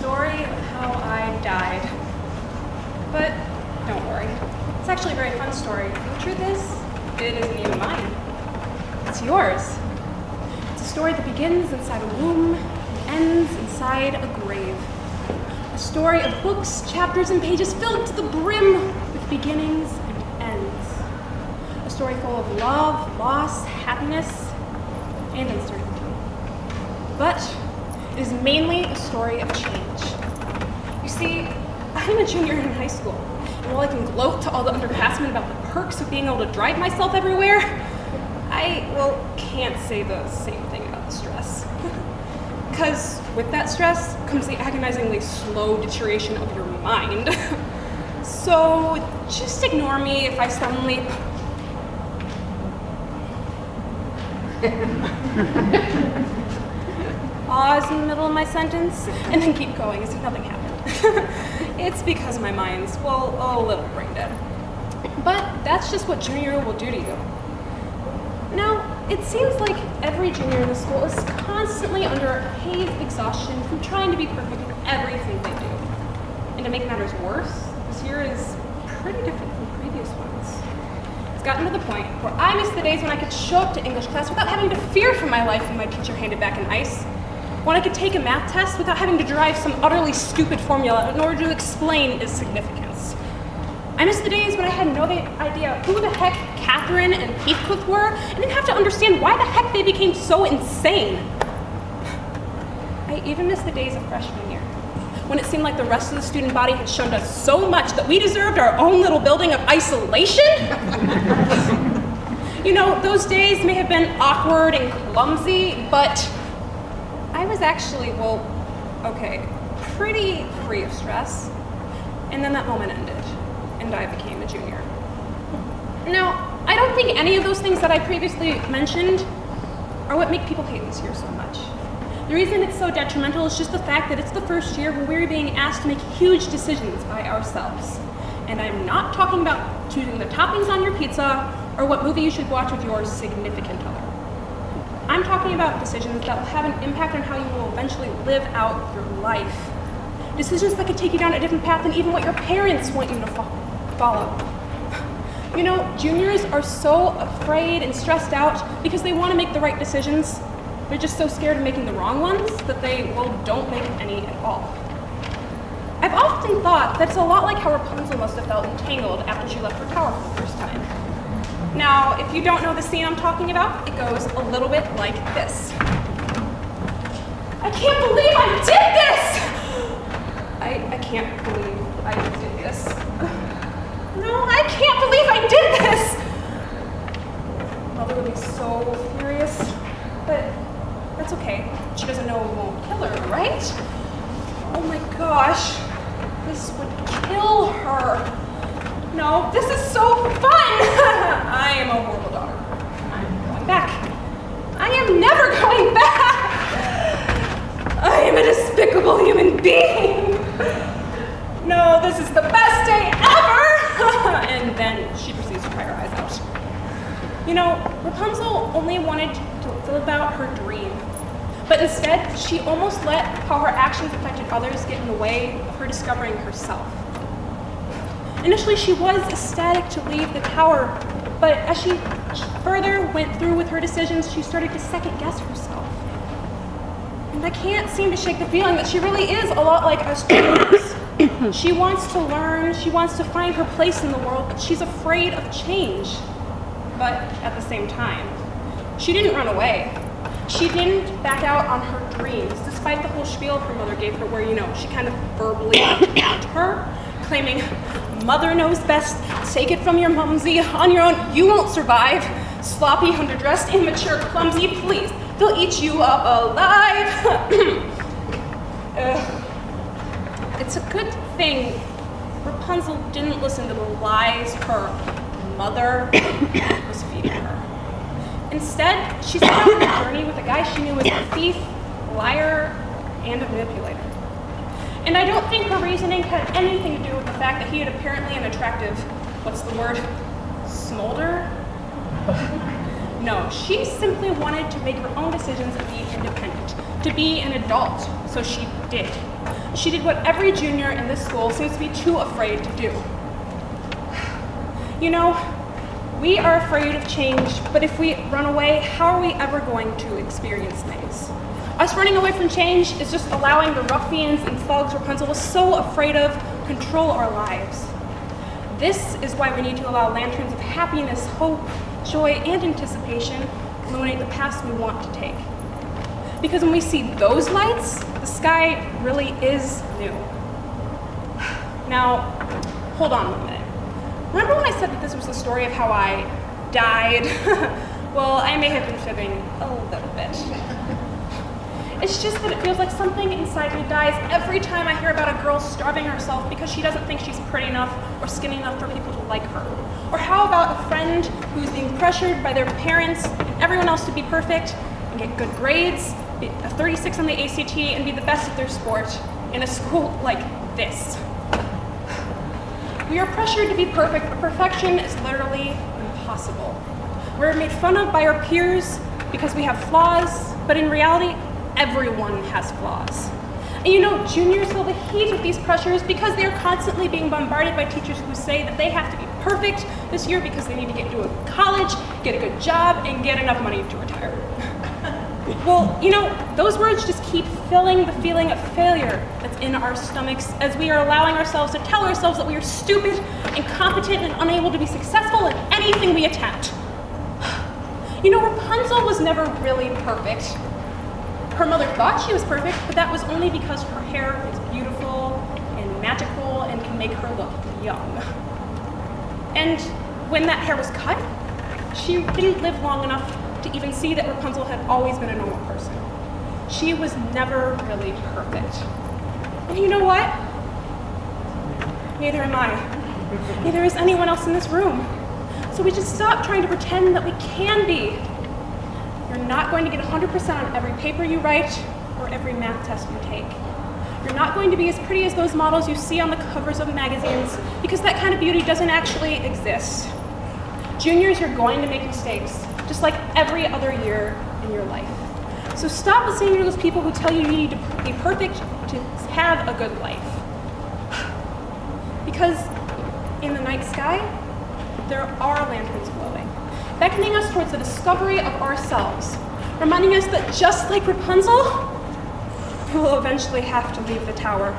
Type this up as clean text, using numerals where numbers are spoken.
story of how I died. But don't worry, it's actually a very fun story. The truth is, it isn't even mine. It's yours. It's a story that begins inside a womb and ends inside a grave. A story of books, chapters, and pages filled to the brim with beginnings and ends. A story full of love, loss, happiness, and uncertainty. But it is mainly a story of change. You see, I'm a junior in high school, and while I can gloat to all the underclassmen about the perks of being able to drive myself everywhere, I, can't say the same thing about the stress. Because with that stress comes the agonizingly slow deterioration of your mind. So just ignore me if I suddenly... pause in the middle of my sentence, and then keep going as if nothing happened. It's because my mind's, a little brain dead. But that's just what junior year will do to you. Now, it seems like every junior in the school is constantly under a haze of exhaustion from trying to be perfect in everything they do. And to make matters worse, this year is pretty different from previous ones. It's gotten to the point where I miss the days when I could show up to English class without having to fear for my life when my teacher handed back an ice. When I could take a math test without having to derive some utterly stupid formula in order to explain its significance. I miss the days when I had no idea who the heck Catherine and Heathcliff were and didn't have to understand why the heck they became so insane. I even miss the days of freshman year, when it seemed like the rest of the student body had shunned us so much that we deserved our own little building of isolation. You know, those days may have been awkward and clumsy, but I was actually, pretty free of stress. And then that moment ended, and I became a junior. Now, I don't think any of those things that I previously mentioned are what make people hate this year so much. The reason it's so detrimental is just the fact that it's the first year where we're being asked to make huge decisions by ourselves. And I'm not talking about choosing the toppings on your pizza or what movie you should watch with your significant other. I'm talking about decisions that will have an impact on how you will eventually live out your life. Decisions that could take you down a different path than even what your parents want you to follow. You know, juniors are so afraid and stressed out because they want to make the right decisions. They're just so scared of making the wrong ones that they, don't make any at all. I've often thought that it's a lot like how Rapunzel must have felt entangled after she left her tower for the first time. Now, if you don't know the scene I'm talking about, it goes a little bit like this. I can't believe I did this! I can't believe I did this. No, I can't believe I did this! Mother would be so furious, but that's okay. She doesn't know it won't kill her, right? Oh my gosh, this would kill her. No, this is so fun! I am a horrible daughter. I'm going back. I am never going back! I am a despicable human being! No, this is the best day ever! And then she proceeds to cry her eyes out. You know, Rapunzel only wanted to live out her dream. But instead, she almost let how her actions affected others get in the way of her discovering herself. Initially, she was ecstatic to leave the tower, but as she further went through with her decisions, she started to second-guess herself. And I can't seem to shake the feeling that she really is a lot like us juniors. She wants to learn, she wants to find her place in the world, but she's afraid of change. But at the same time, she didn't run away. She didn't back out on her dreams, despite the whole spiel her mother gave her where, she kind of verbally attacked her, claiming, "Mother knows best, take it from your mumsy, on your own, you won't survive. Sloppy, underdressed, immature, clumsy, please, they'll eat you up alive." It's a good thing Rapunzel didn't listen to the lies her mother was feeding her. Instead, she set out on a journey with a guy she knew was a thief, liar, and a manipulator. And I don't think her reasoning had anything to do with the fact that he had apparently an attractive, smolder? No, she simply wanted to make her own decisions and be independent, to be an adult, so she did. She did what every junior in this school seems to be too afraid to do. You know, we are afraid of change, but if we run away, how are we ever going to experience things? Us running away from change is just allowing the ruffians and thugs Rapunzel was so afraid of control our lives. This is why we need to allow lanterns of happiness, hope, joy, and anticipation illuminate the paths we want to take. Because when we see those lights, the sky really is new. Now, hold on a minute. Remember when I said that this was the story of how I died? Well, I may have been fibbing a little bit. It's just that it feels like something inside me dies every time I hear about a girl starving herself because she doesn't think she's pretty enough or skinny enough for people to like her. Or how about a friend who's being pressured by their parents and everyone else to be perfect and get good grades, be a 36 on the ACT, and be the best at their sport in a school like this. We are pressured to be perfect, but perfection is literally impossible. We're made fun of by our peers because we have flaws, but in reality, everyone has flaws. And you know, juniors feel the heat of these pressures because they are constantly being bombarded by teachers who say that they have to be perfect this year because they need to get into a college, get a good job, and get enough money to retire. Well, you know, those words just keep filling the feeling of failure that's in our stomachs as we are allowing ourselves to tell ourselves that we are stupid, incompetent, and unable to be successful in anything we attempt. You know, Rapunzel was never really perfect. Her mother thought she was perfect, but that was only because her hair is beautiful and magical and can make her look young. And when that hair was cut, she didn't live long enough to even see that Rapunzel had always been a normal person. She was never really perfect. And you know what? Neither am I. Neither is anyone else in this room. So we just stop trying to pretend that we can be. You're not going to get 100% on every paper you write or every math test you take. You're not going to be as pretty as those models you see on the covers of magazines because that kind of beauty doesn't actually exist. Juniors, you're going to make mistakes, just like every other year in your life. So stop listening to those people who tell you you need to be perfect to have a good life. Because in the night sky, there are lanterns glowing, beckoning us towards the discovery of ourselves, reminding us that just like Rapunzel, we will eventually have to leave the tower.